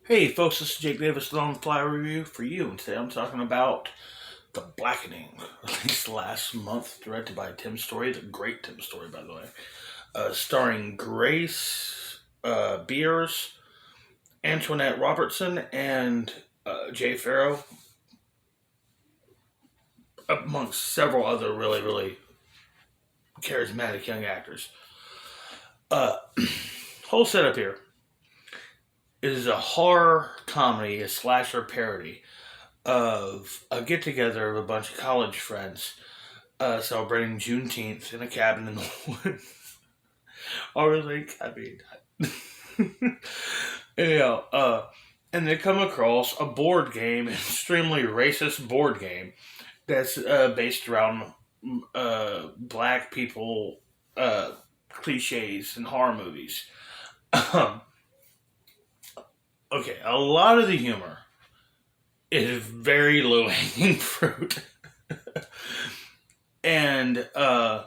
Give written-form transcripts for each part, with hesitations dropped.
Hey folks, this is Jake Davis with On the Fly Review for you, and today I'm talking about The Blackening, released last month, directed by Tim Story, the great Tim Story, by the way, starring Grace Beers, Antoinette Robertson, and Jay Farrow, amongst several other really charismatic young actors. Uh, whole setup here is a horror comedy, a slasher parody of a get together of a bunch of college friends celebrating Juneteenth in a cabin in the woods. Or like, I mean, and they come across a board game, an extremely racist board game that's based around black people cliches and horror movies. Okay, a lot of the humor is very low hanging fruit. And I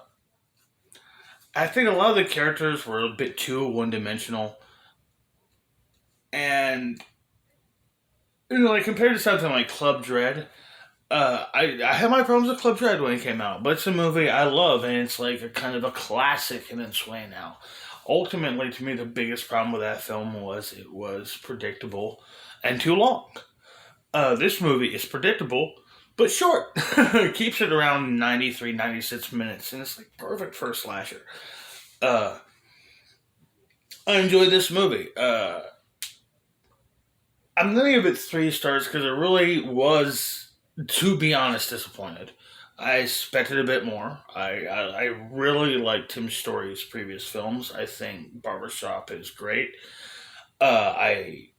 think a lot of the characters were a bit too one dimensional. And, like compared to something like Club Dread, I had my problems with Club Dread when it came out, but it's a movie I love, and it's like a kind of a classic in its way now. Ultimately, to me, the biggest problem with that film was it was predictable and too long. This movie is predictable, but short. It keeps it around 93, 96 minutes, and it's like perfect for a slasher. Uh, I enjoyed this movie. I'm going to give it 3 stars because it really was, to be honest, disappointed. I expected a bit more. I really liked Tim Story's previous films. I think Barbershop is great. I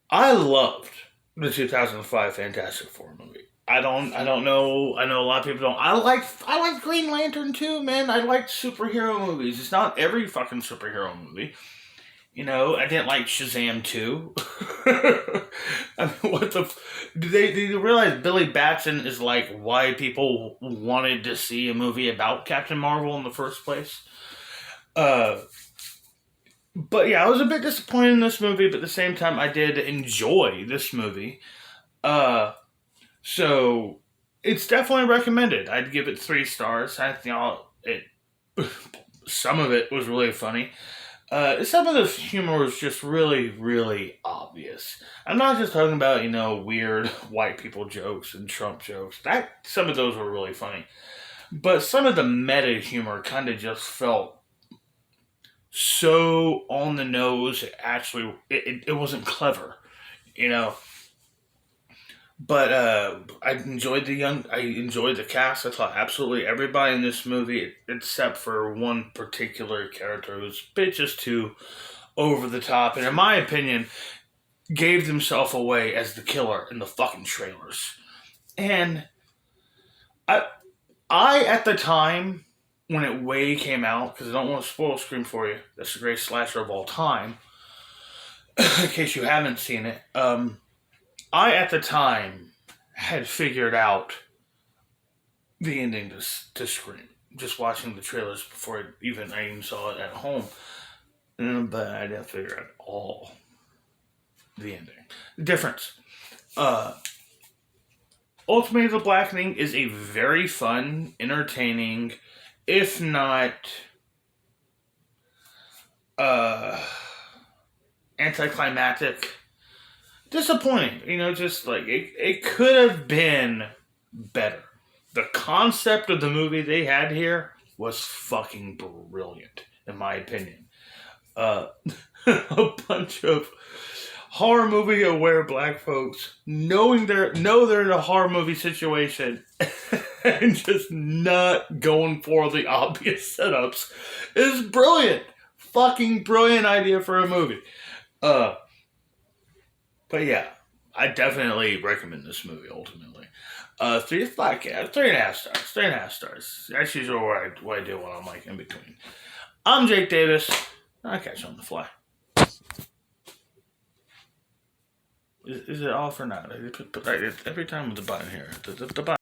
I loved the 2005 Fantastic Four movie. I don't know. I know a lot of people don't. I like Green Lantern too, man. I like superhero movies. It's not every fucking superhero movie. I didn't like Shazam 2. I mean, what the? Did you realize Billy Batson is like why people wanted to see a movie about Captain Marvel in the first place? Uh, but yeah, I was a bit disappointed in this movie, but at the same time, I did enjoy this movie. Uh, so it's definitely recommended. I'd give it 3 stars. I think it. Some of it was really funny. Some of the humor was just really obvious. I'm not just talking about weird white people jokes and Trump jokes. That some of those were really funny, but some of the meta humor kind of just felt so on the nose. It wasn't clever, you know. But I enjoyed the cast. I thought absolutely everybody in this movie, except for one particular character who's a bit just too over the top, and in my opinion, gave himself away as the killer in the fucking trailers. And I, I at the time when it way came out, because I don't want to spoil Scream for you. That's the greatest slasher of all time. In case you haven't seen it, I at the time had figured out the ending to Scream. Just watching the trailers before I even saw it at home. But I didn't figure out all the ending. The difference. Uh, Ultimately, The Blackening is a very fun, entertaining, if not uh, anticlimactic, disappointing. Just like it could have been better. The concept of the movie they had here was fucking brilliant, in my opinion. Uh, a bunch of horror movie aware black folks know they're in a horror movie situation and just not going for the obvious setups is brilliant. Fucking brilliant idea for a movie. Uh, but yeah, I definitely recommend this movie ultimately. 3.5 stars. 3.5 stars. That's usually what I do when I'm like in between. I'm Jake Davis. I'll catch you on the fly. Is it off or not? Every time with the button here. The button.